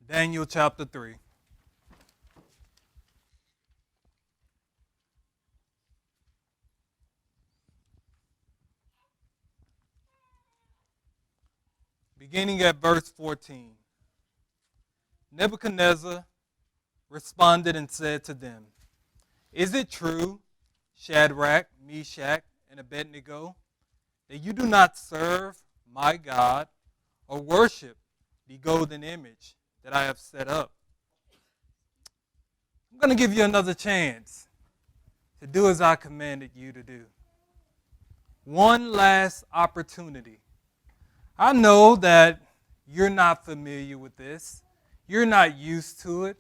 Daniel chapter 3. Beginning at verse 14. Nebuchadnezzar responded and said to them, "Is it true, Shadrach, Meshach, and Abednego, that you do not serve my God or worship the golden image that I have set up?" I'm going to give you another chance to do as I commanded you to do. One last opportunity. I know that you're not familiar with this. You're not used to it.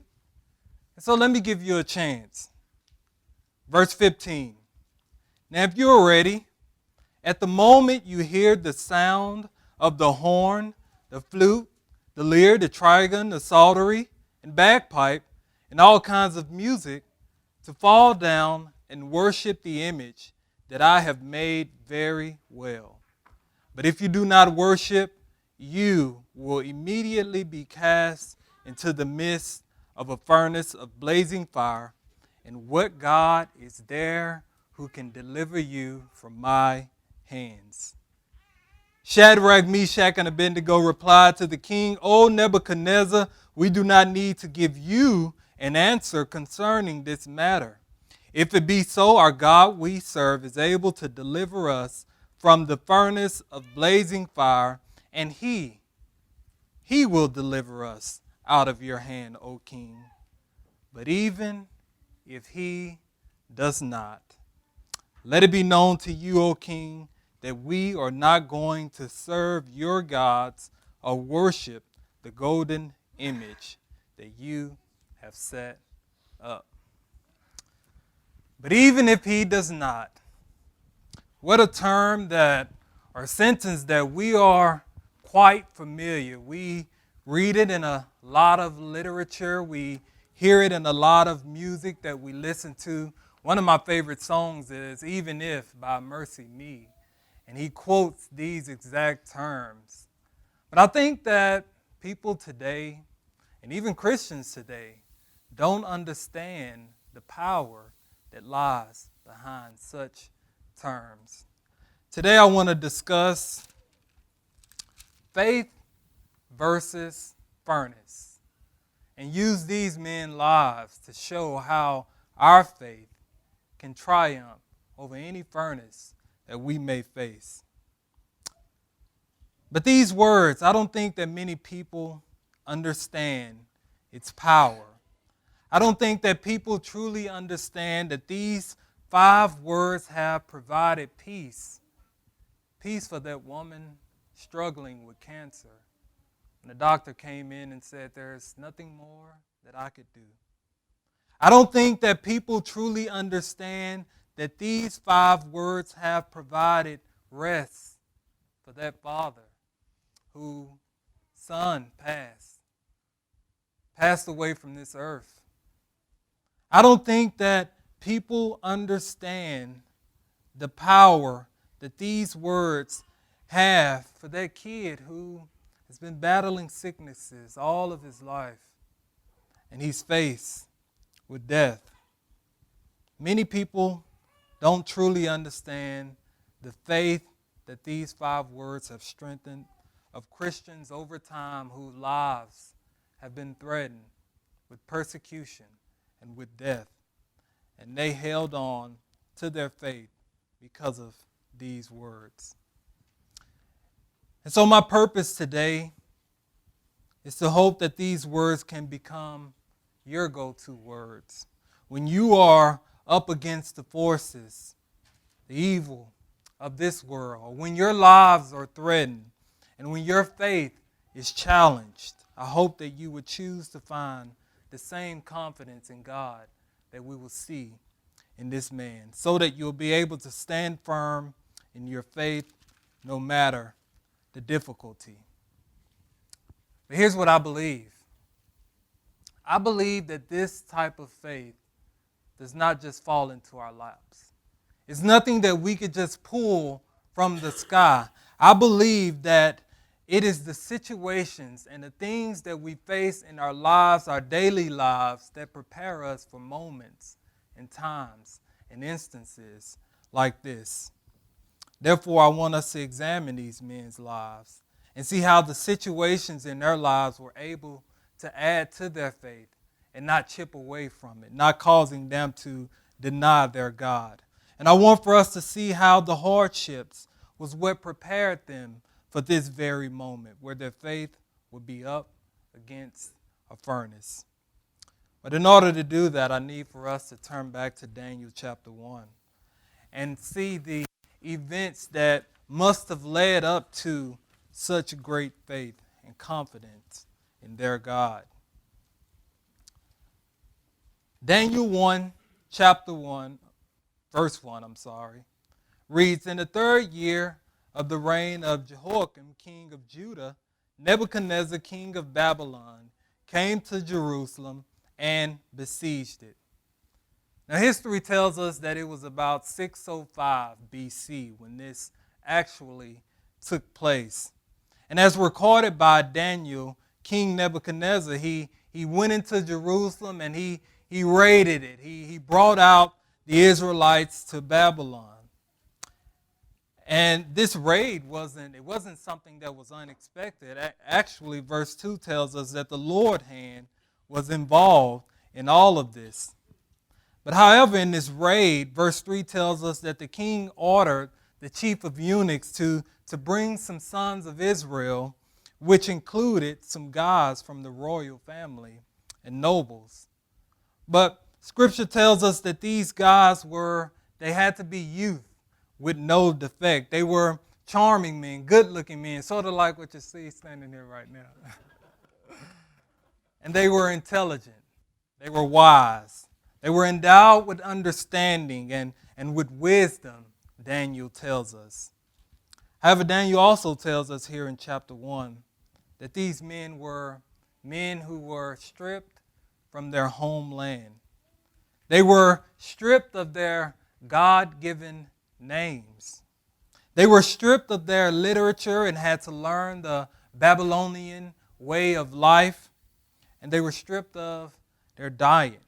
And so let me give you a chance. Verse 15. Now if you're ready, at the moment you hear the sound of the horn, the flute, the lyre, the trigon, the psaltery, and bagpipe, and all kinds of music, to fall down and worship the image that I have made very well. But if you do not worship, you will immediately be cast into the midst of a furnace of blazing fire. And what God is there who can deliver you from my hands? Shadrach, Meshach, and Abednego replied to the king, "O Nebuchadnezzar, we do not need to give you an answer concerning this matter. If it be so, our God we serve is able to deliver us from the furnace of blazing fire, and he will deliver us out of your hand, O king. But even if he does not, let it be known to you, O king, that we are not going to serve your gods or worship the golden image that you have set up." But even if he does not, what a term that, or sentence that we are quite familiar. We read it in a lot of literature. We hear it in a lot of music that we listen to. One of my favorite songs is "Even If" by Mercy Me. And he quotes these exact terms. But I think that people today, and even Christians today, don't understand the power that lies behind such terms. Today I want to discuss faith versus furnace and use these men's lives to show how our faith can triumph over any furnace that we may face. But these words, I don't think that many people understand its power. I don't think that people truly understand that these 5 words have provided peace. Peace for that woman struggling with cancer. And the doctor came in and said, "There's nothing more that I could do." I don't think that people truly understand that these 5 words have provided rest for that father whose son passed away from this earth. I don't think that people understand the power that these words have for that kid who has been battling sicknesses all of his life, and he's faced with death. Many people don't truly understand the faith that these 5 words have strengthened of Christians over time whose lives have been threatened with persecution and with death. And they held on to their faith because of these words. And so my purpose today is to hope that these words can become your go-to words. When you are up against the forces, the evil of this world, when your lives are threatened, and when your faith is challenged, I hope that you would choose to find the same confidence in God that we will see in this man, so that you'll be able to stand firm in your faith no matter the difficulty. But here's what I believe. I believe that this type of faith does not just fall into our laps. It's nothing that we could just pull from the sky. I believe that It is the situations and the things that we face in our lives, our daily lives, that prepare us for moments and times and instances like this. Therefore, I want us to examine these men's lives and see how the situations in their lives were able to add to their faith and not chip away from it, not causing them to deny their God. And I want for us to see how the hardships was what prepared them for this very moment where their faith would be up against a furnace. But in order to do that, I need for us to turn back to Daniel chapter 1 and see the events that must have led up to such great faith and confidence in their God. Daniel 1, chapter 1, verse 1, reads, "In the 3rd year of the reign of Jehoiakim, king of Judah, Nebuchadnezzar, king of Babylon, came to Jerusalem and besieged it." Now, history tells us that it was about 605 BC when this actually took place. And as recorded by Daniel, King Nebuchadnezzar, he went into Jerusalem and he raided it. He brought out the Israelites to Babylon. And this raid wasn't something that was unexpected. Actually, verse 2 tells us that the Lord's hand was involved in all of this. But however, in this raid, verse 3 tells us that the king ordered the chief of eunuchs to bring some sons of Israel, which included some guys from the royal family and nobles. But Scripture tells us that these guys they had to be youth with no defect. They were charming men, good-looking men, sort of like what you see standing here right now. And they were intelligent. They were wise. They were endowed with understanding and with wisdom, Daniel tells us. However, Daniel also tells us here in chapter 1 that these men were men who were stripped from their homeland. They were stripped of their God-given names. They were stripped of their literature and had to learn the Babylonian way of life. And they were stripped of their diet.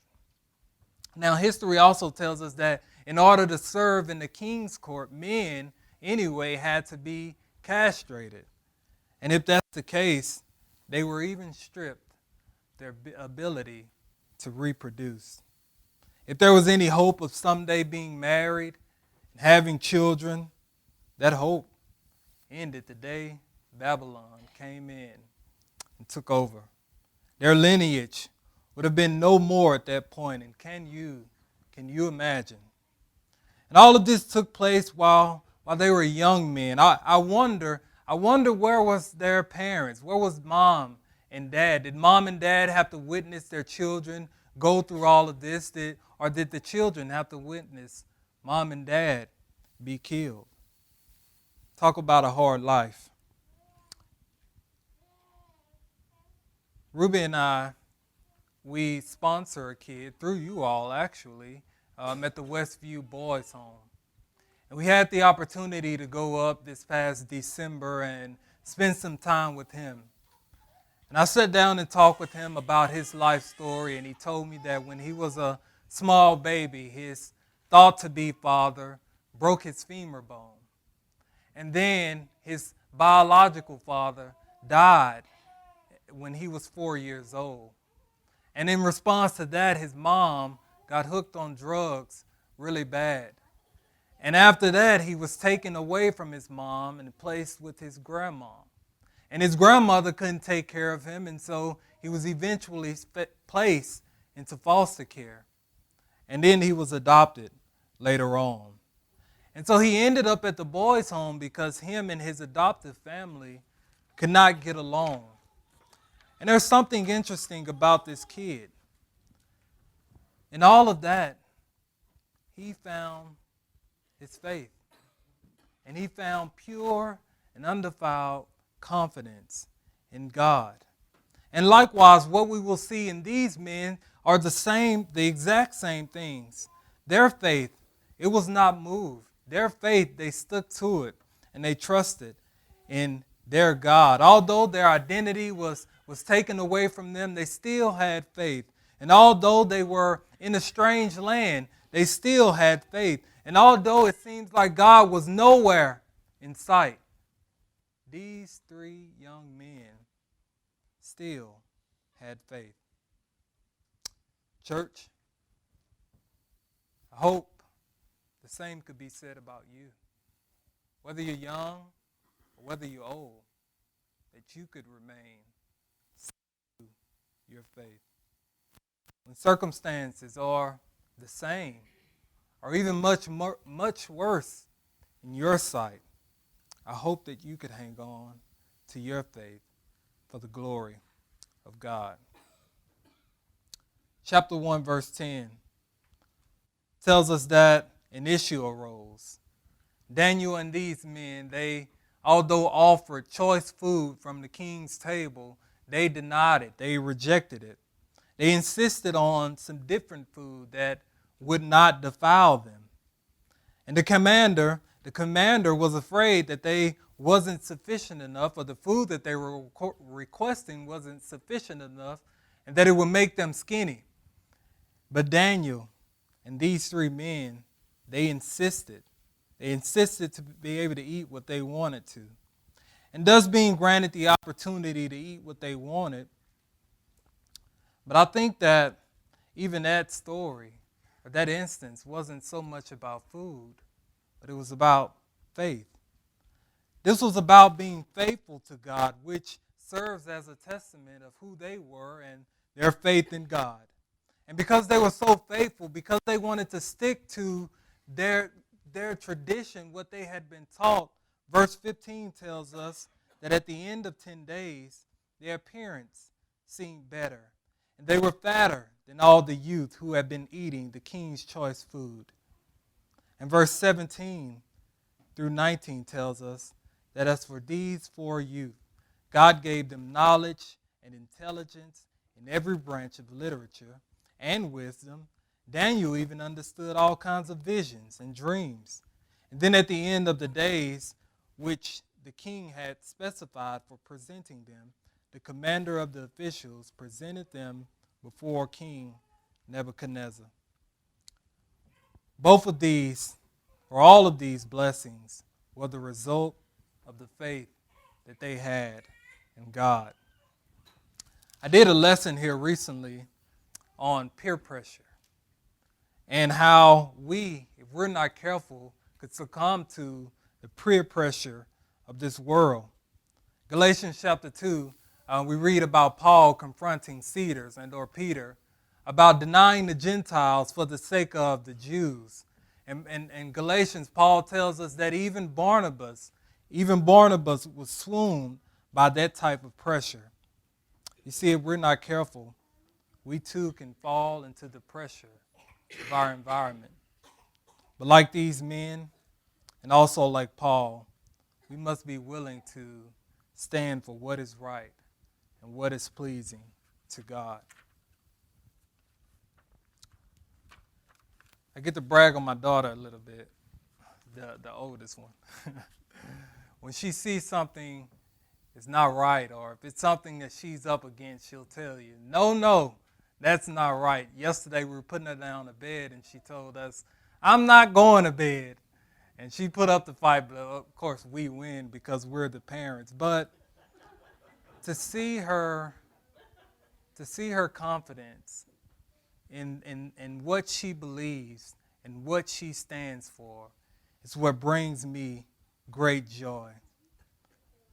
Now, history also tells us that in order to serve in the king's court, men, anyway, had to be castrated. And if that's the case, they were even stripped their ability to reproduce. If there was any hope of someday being married and having children, that hope ended the day Babylon came in and took over. Their lineage would have been no more at that point. And can you imagine? And all of this took place while they were young men. I wonder where was their parents? Where was mom and dad? Did mom and dad have to witness their children go through all of this? Or did the children have to witness mom and dad be killed? Talk about a hard life. Ruby and I, we sponsor a kid, through you all actually, at the Westview Boys Home. And we had the opportunity to go up this past December and spend some time with him. And I sat down and talked with him about his life story, and he told me that when he was a small baby, his thought-to-be father broke his femur bone. And then his biological father died when he was 4 years old. And in response to that, his mom got hooked on drugs really bad. And after that, he was taken away from his mom and placed with his grandma. And his grandmother couldn't take care of him, and so he was eventually placed into foster care. And then he was adopted later on. And so he ended up at the boys' home because him and his adoptive family could not get along. And there's something interesting about this kid. In all of that, he found his faith. And he found pure and undefiled confidence in God. And likewise, what we will see in these men are the exact same things. Their faith, it was not moved. Their faith, they stuck to it and they trusted in their God. Although their identity was taken away from them, they still had faith. And although they were in a strange land, they still had faith. And although it seems like God was nowhere in sight, these three young men still had faith. Church, I hope the same could be said about you. Whether you're young or whether you're old, that you could remain to your faith. When circumstances are the same or even much worse in your sight, I hope that you could hang on to your faith for the glory of God. Chapter 1, verse 10 tells us that an issue arose. Daniel and these men, they, although offered choice food from the king's table, they denied it. They rejected it. They insisted on some different food that would not defile them. And the commander was afraid that they wasn't sufficient enough, or the food that they were requesting wasn't sufficient enough, and that it would make them skinny. But Daniel and these three men, they insisted. They insisted to be able to eat what they wanted to. And thus being granted the opportunity to eat what they wanted. But I think that even that story, or that instance, wasn't so much about food, but it was about faith. This was about being faithful to God, which serves as a testament of who they were and their faith in God. And because they were so faithful, because they wanted to stick to their tradition, what they had been taught, verse 15 tells us that at the end of 10 days, their appearance seemed better. And they were fatter than all the youth who had been eating the king's choice food. And verse 17 through 19 tells us that as for these four youth, God gave them knowledge and intelligence in every branch of literature and wisdom. Daniel even understood all kinds of visions and dreams. And then at the end of the days, which the king had specified for presenting them, the commander of the officials presented them before King Nebuchadnezzar. Both of these, or all of these blessings, were the result of the faith that they had in God. I did a lesson here recently on peer pressure and how we, if we're not careful, could succumb to the peer pressure of this world. Galatians chapter 2, we read about Paul confronting Cedars or Peter about denying the Gentiles for the sake of the Jews. And in Galatians, Paul tells us that even Barnabas was swooned by that type of pressure. You see, if we're not careful, we too can fall into the pressure of our environment. But like these men, and also like Paul, we must be willing to stand for what is right and what is pleasing to God. I get to brag on my daughter a little bit, the oldest one. When she sees something is not right, or if it's something that she's up against, she'll tell you, no, that's not right. Yesterday we were putting her down to bed and she told us, I'm not going to bed. And she put up the fight, but of course we win because we're the parents. But to see her confidence in what she believes and what she stands for is what brings me great joy.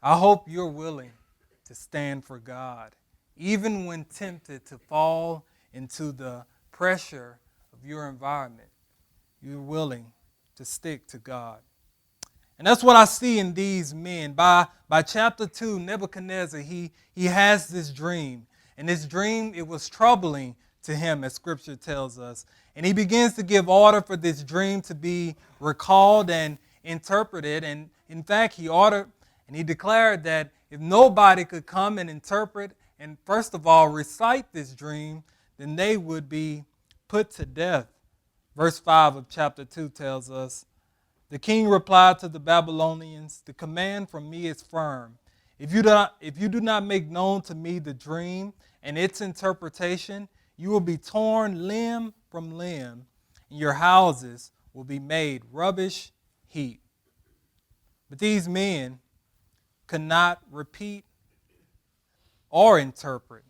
I hope you're willing to stand for God, even when tempted to fall into the pressure of your environment. You're willing to stick to God. And that's what I see in these men. By chapter 2, Nebuchadnezzar, he has this dream. And this dream, it was troubling to him, as Scripture tells us. And he begins to give order for this dream to be recalled and interpreted. And in fact, he ordered and he declared that if nobody could come and interpret and first of all recite this dream, then they would be put to death. Verse 5 of chapter 2 tells us, the king replied to the Babylonians, the command from me is firm. If you do not make known to me the dream and its interpretation, you will be torn limb from limb, and your houses will be made rubbish heap. But these men could not repeat or interpret,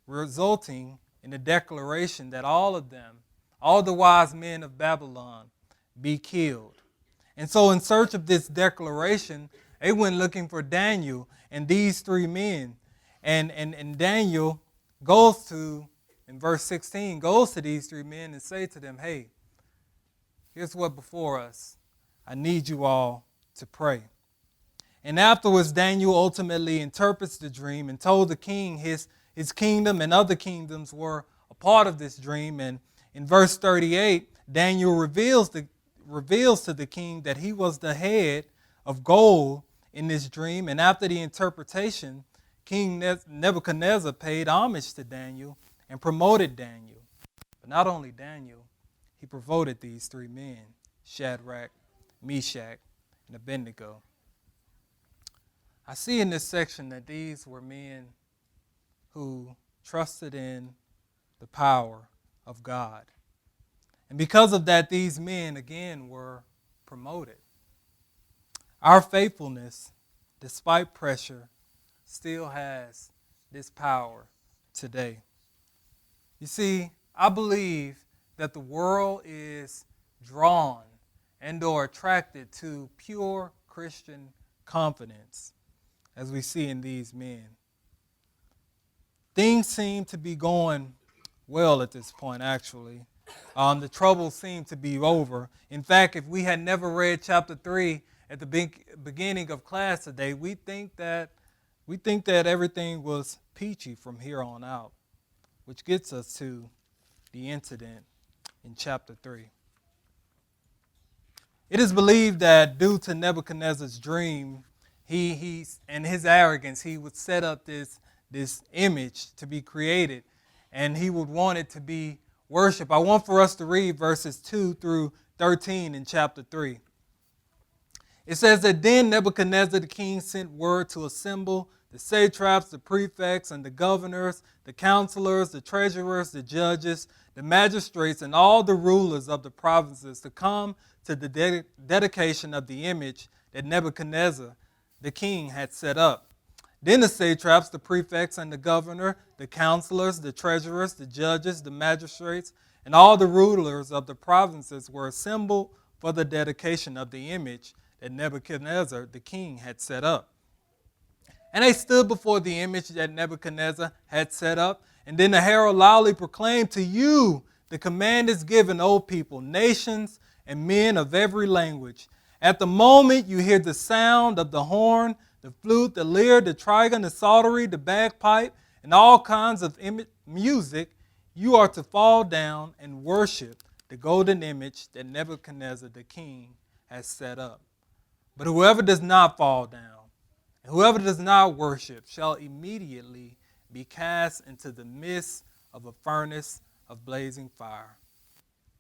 resulting in the declaration that all of them, all the wise men of Babylon, be killed. And so in search of this declaration, they went looking for Daniel and these three men. And Daniel goes to, in verse 16, goes to these three men and say to them, hey, here's what before us. I need you all to pray. And afterwards, Daniel ultimately interprets the dream and told the king his kingdom and other kingdoms were a part of this dream. And in verse 38, Daniel reveals to the king that he was the head of gold in this dream. And after the interpretation, King Nebuchadnezzar paid homage to Daniel and promoted Daniel. But not only Daniel, he promoted these three men, Shadrach, Meshach, and Abednego. I see in this section that these were men who trusted in the power of God. And because of that, these men, again, were promoted. Our faithfulness, despite pressure, still has this power today. You see, I believe that the world is drawn and or attracted to pure Christian confidence, as we see in these men. Things seem to be going well at this point, actually. The troubles seem to be over. In fact, if we had never read chapter 3 at the beginning of class today, we think that everything was peachy from here on out, which gets us to the incident in chapter 3. It is believed that due to Nebuchadnezzar's dream, he and his arrogance, he would set up this image to be created, and he would want it to be worship. I want for us to read verses 2 through 13 in chapter 3. It says that then Nebuchadnezzar the king sent word to assemble the satraps, the prefects, and the governors, the counselors, the treasurers, the judges, the magistrates, and all the rulers of the provinces to come to the dedication of the image that Nebuchadnezzar the king had set up. Then the satraps, the prefects, and the governor, the counselors, the treasurers, the judges, the magistrates, and all the rulers of the provinces were assembled for the dedication of the image that Nebuchadnezzar the king had set up. And they stood before the image that Nebuchadnezzar had set up. And then the herald loudly proclaimed, to you the command is given, O people, nations, and men of every language. At the moment you hear the sound of the horn, the flute, the lyre, the trigon, the psaltery, the bagpipe, and all kinds of music, you are to fall down and worship the golden image that Nebuchadnezzar the king has set up. But whoever does not fall down, and whoever does not worship, shall immediately be cast into the midst of a furnace of blazing fire.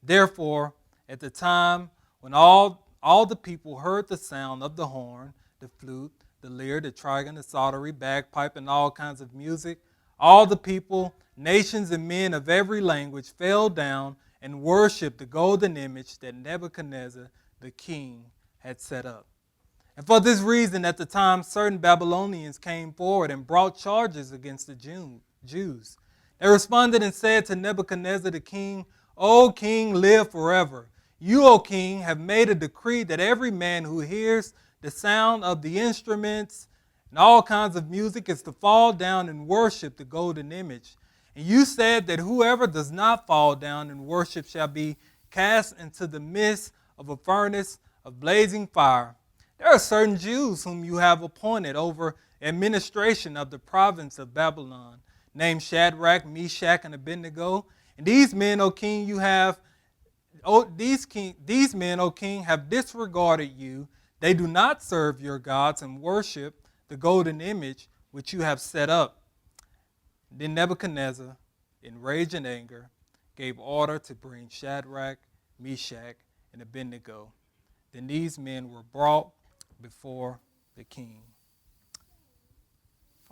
Therefore, at the time when all the people heard the sound of the horn, the flute, the lyre, the trigon, the psaltery, bagpipe, and all kinds of music, all the people, nations and men of every language fell down and worshiped the golden image that Nebuchadnezzar the king had set up. And for this reason, at the time, certain Babylonians came forward and brought charges against the Jews. They responded and said to Nebuchadnezzar the king, O king, live forever. You, O king, have made a decree that every man who hears the sound of the instruments and all kinds of music is to fall down and worship the golden image. And you said that whoever does not fall down and worship shall be cast into the midst of a furnace of blazing fire. There are certain Jews whom you have appointed over administration of the province of Babylon, named Shadrach, Meshach, and Abednego. And these men, O king, these men, O king, have disregarded you. They do not serve your gods and worship the golden image which you have set up. Then Nebuchadnezzar, in rage and anger, gave order to bring Shadrach, Meshach, and Abednego. Then these men were brought before the king.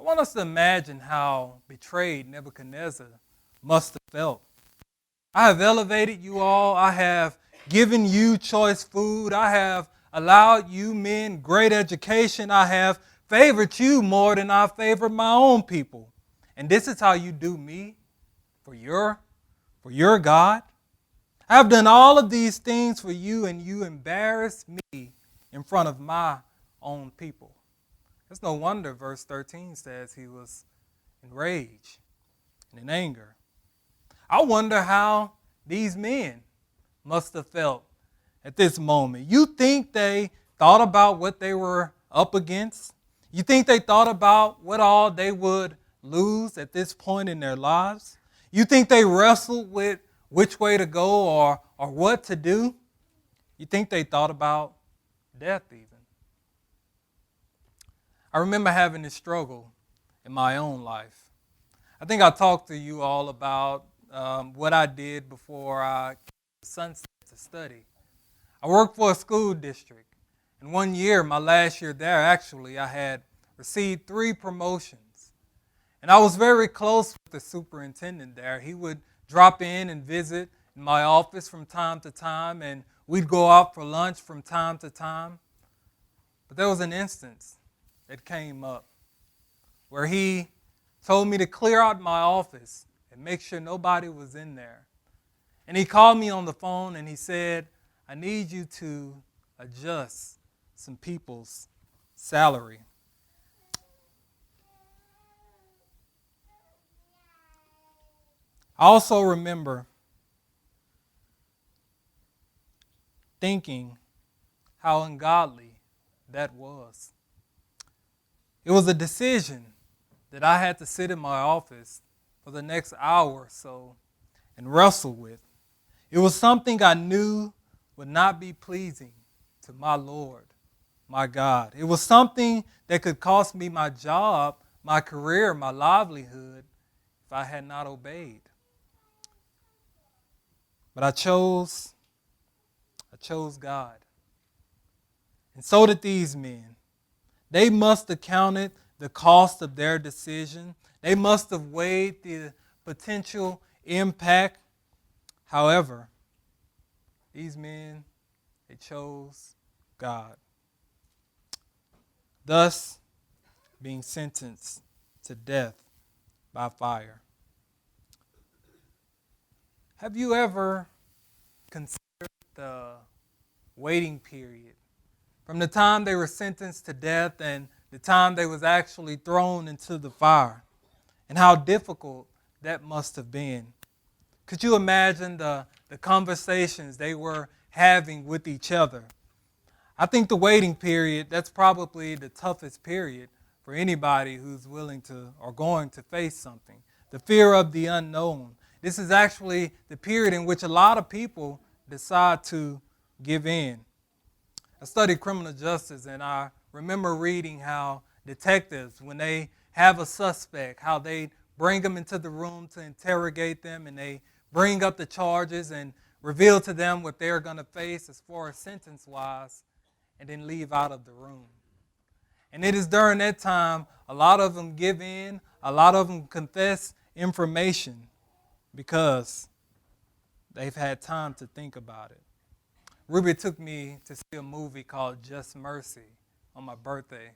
I want us to imagine how betrayed Nebuchadnezzar must have felt. I have elevated you all. I have given you choice food. I have allowed you men great education. I have favored you more than I favored my own people. And this is how you do me for your God. I have done all of these things for you, and you embarrass me in front of my own people. It's no wonder verse 13 says he was in rage and in anger. I wonder how these men must have felt at this moment. You think they thought about what they were up against? You think they thought about what all they would lose at this point in their lives? You think they wrestled with which way to go or what to do? You think they thought about death even? I remember having this struggle in my own life. I think I talked to you all about what I did before I came to Sunset to study. I worked for a school district. And one year, my last year there, actually, I had received 3 promotions. And I was very close with the superintendent there. He would drop in and visit in my office from time to time, and we'd go out for lunch from time to time. But there was an instance that came up where he told me to clear out my office and make sure nobody was in there. And he called me on the phone and he said, I need you to adjust some people's salary. I also remember thinking how ungodly that was. It was a decision that I had to sit in my office for the next hour or so and wrestle with. It was something I knew would not be pleasing to my Lord, my God. It was something that could cost me my job, my career, my livelihood if I had not obeyed. But I chose God. And so did these men. They must have counted the cost of their decision. They must have weighed the potential impact. However, these men, they chose God, thus being sentenced to death by fire. Have you ever considered the waiting period from the time they were sentenced to death and the time they was actually thrown into the fire, and how difficult that must have been? Could you imagine the conversations they were having with each other? I think the waiting period, that's probably the toughest period for anybody who's willing to or going to face something. The fear of the unknown. This is actually the period in which a lot of people decide to give in. I studied criminal justice, and I remember reading how detectives, when they have a suspect, how they bring them into the room to interrogate them, and they bring up the charges and reveal to them what they're going to face as far as sentence-wise, and then leave out of the room. And it is during that time, a lot of them give in, a lot of them confess information because they've had time to think about it. Ruby took me to see a movie called Just Mercy on my birthday.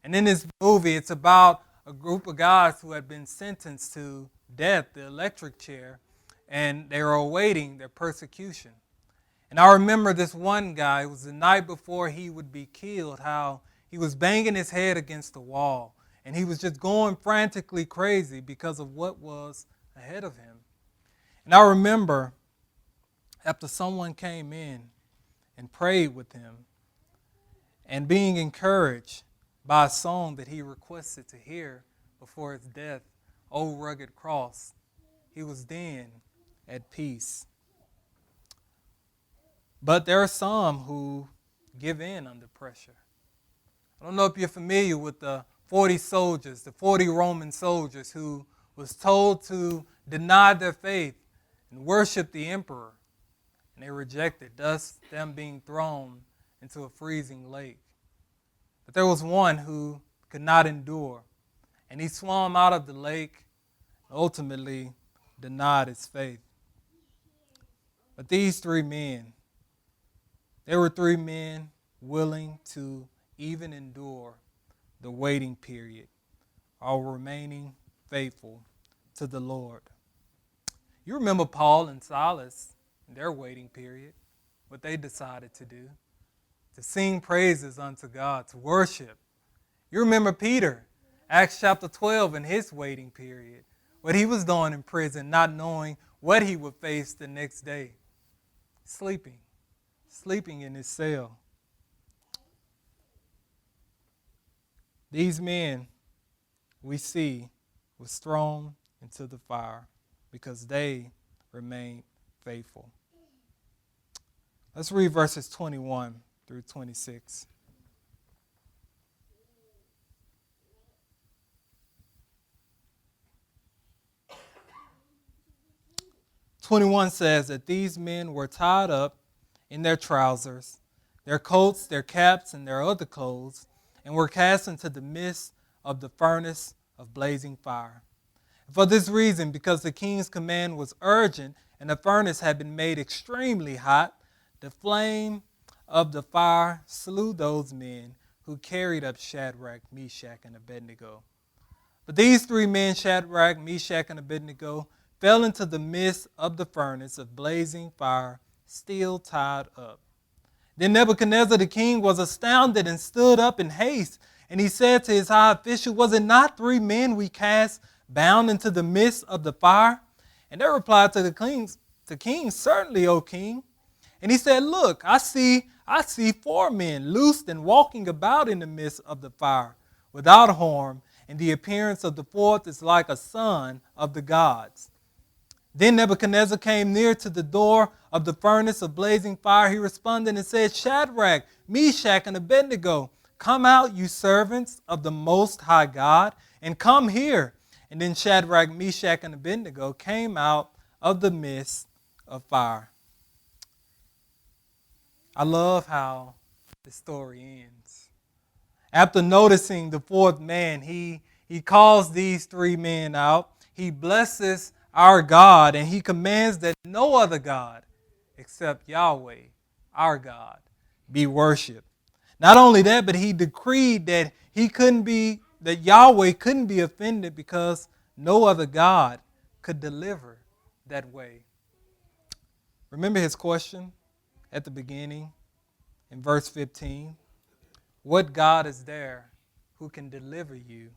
And in this movie, it's about a group of guys who had been sentenced to death, the electric chair, and they were awaiting their persecution. And I remember this one guy, it was the night before he would be killed, how he was banging his head against the wall. And he was just going frantically crazy because of what was ahead of him. And I remember after someone came in and prayed with him and being encouraged by a song that he requested to hear before his death, "O Rugged Cross," he was then at peace. But there are some who give in under pressure. I don't know if you're familiar with the 40 soldiers, the 40 Roman soldiers who was told to deny their faith and worship the emperor. And they rejected, thus them being thrown into a freezing lake. But there was one who could not endure. And he swam out of the lake, ultimately denied his faith. But these three men, there were three men willing to even endure the waiting period while remaining faithful to the Lord. You remember Paul and Silas in their waiting period, what they decided to do, to sing praises unto God, to worship. You remember Peter, Acts chapter 12, in his waiting period, what he was doing in prison, not knowing what he would face the next day. Sleeping in his cell. These men, we see, was thrown into the fire because they remained faithful. Let's read verses 21 through 26. 21 says that these men were tied up in their trousers, their coats, their caps, and their other clothes, and were cast into the midst of the furnace of blazing fire. And for this reason, because the king's command was urgent and the furnace had been made extremely hot, the flame of the fire slew those men who carried up Shadrach, Meshach, and Abednego. But these three men, Shadrach, Meshach, and Abednego, fell into the midst of the furnace of blazing fire, still tied up. Then Nebuchadnezzar the king was astounded and stood up in haste. And he said to his high official, "Was it not three men we cast bound into the midst of the fire?" And they replied to the king, "Certainly, O king." And he said, "Look, I see 4 men loosed and walking about in the midst of the fire without harm, and the appearance of the fourth is like a son of the gods." Then Nebuchadnezzar came near to the door of the furnace of blazing fire. He responded and said, "Shadrach, Meshach, and Abednego, come out, you servants of the Most High God, and come here." And then Shadrach, Meshach, and Abednego came out of the midst of fire. I love how the story ends. After noticing the fourth man, he calls these 3 men out. He blesses our God, and he commands that no other God except Yahweh, our God, be worshipped. Not only that, but he decreed that Yahweh couldn't be offended because no other God could deliver that way. Remember his question at the beginning in verse 15? What God is there who can deliver you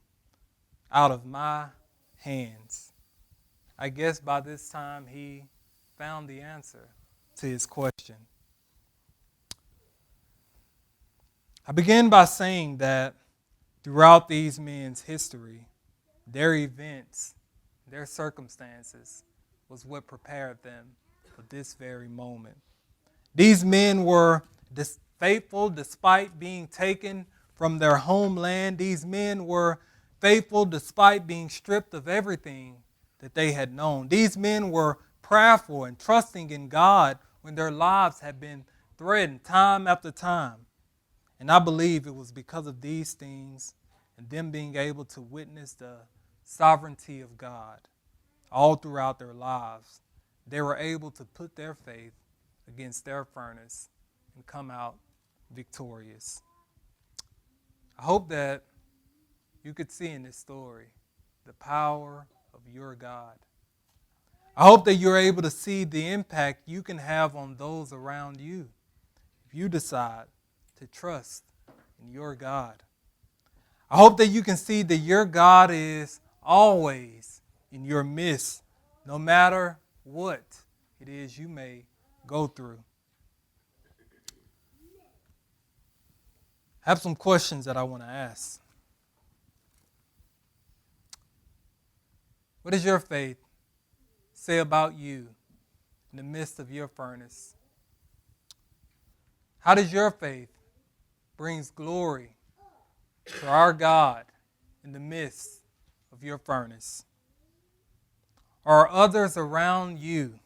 out of my hands? I guess by this time he found the answer to his question. I begin by saying that throughout these men's history, their events, their circumstances was what prepared them for this very moment. These men were faithful despite being taken from their homeland. These men were faithful despite being stripped of everything that they had known. These men were prayerful and trusting in God when their lives had been threatened time after time. And I believe it was because of these things and them being able to witness the sovereignty of God all throughout their lives, they were able to put their faith against their furnace and come out victorious. I hope that you could see in this story the power of your God. I hope that you're able to see the impact you can have on those around you if you decide to trust in your God. I hope that you can see that your God is always in your midst, no matter what it is you may go through. I have some questions that I want to ask. What does your faith say about you in the midst of your furnace? How does your faith brings glory to our God in the midst of your furnace? Are others around you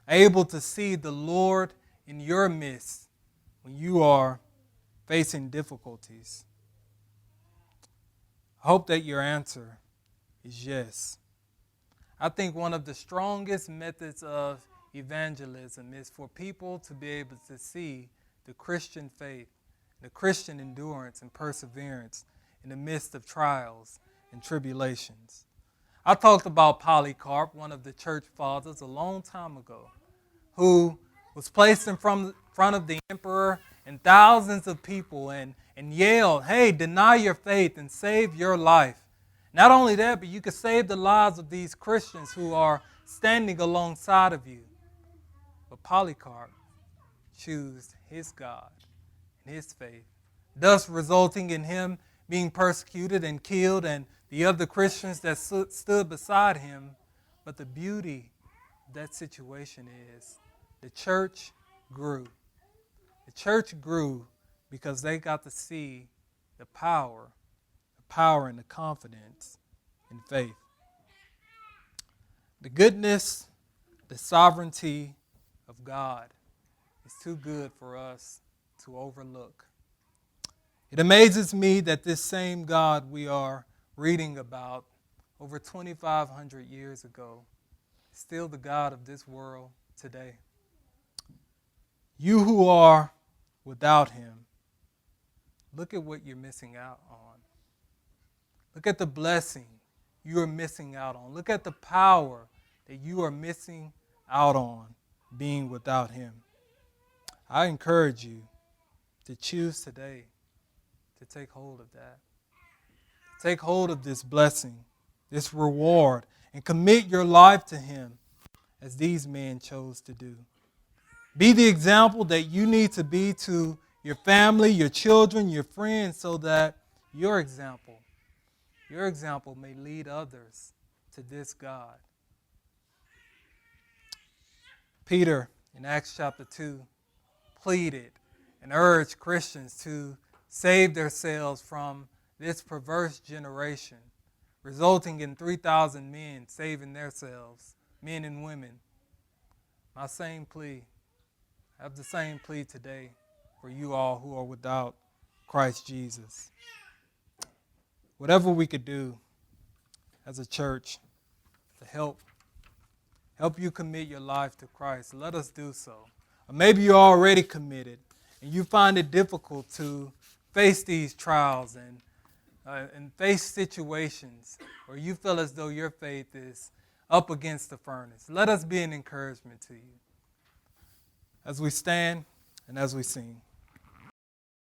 able to see the Lord in your midst when you are facing difficulties? I hope that your answer is yes. I think one of the strongest methods of evangelism is for people to be able to see the Christian faith, the Christian endurance and perseverance in the midst of trials and tribulations. I talked about Polycarp, one of the church fathers, a long time ago, who was placed in front of the emperor and thousands of people and yelled, hey, deny your faith and save your life. Not only that, but you could save the lives of these Christians who are standing alongside of you. But Polycarp chose his God and his faith, thus resulting in him being persecuted and killed and the other Christians that stood beside him. But the beauty of that situation is the church grew. The church grew because they got to see the power and the confidence in faith. The goodness, the sovereignty of God is too good for us to overlook. It amazes me that this same God we are reading about over 2,500 years ago is still the God of this world today. You who are without him, look at what you're missing out on. Look at the blessing you are missing out on. Look at the power that you are missing out on being without him. I encourage you to choose today to take hold of that. Take hold of this blessing, this reward, and commit your life to him as these men chose to do. Be the example that you need to be to your family, your children, your friends, so that your example may lead others to this God. Peter, in Acts chapter 2, pleaded and urged Christians to save themselves from this perverse generation, resulting in 3,000 men saving themselves, men and women. My same plea, I have the same plea today for you all who are without Christ Jesus. Whatever we could do as a church to help you commit your life to Christ, let us do so. Or maybe you're already committed and you find it difficult to face these trials and face situations where you feel as though your faith is up against the furnace. Let us be an encouragement to you as we stand and as we sing.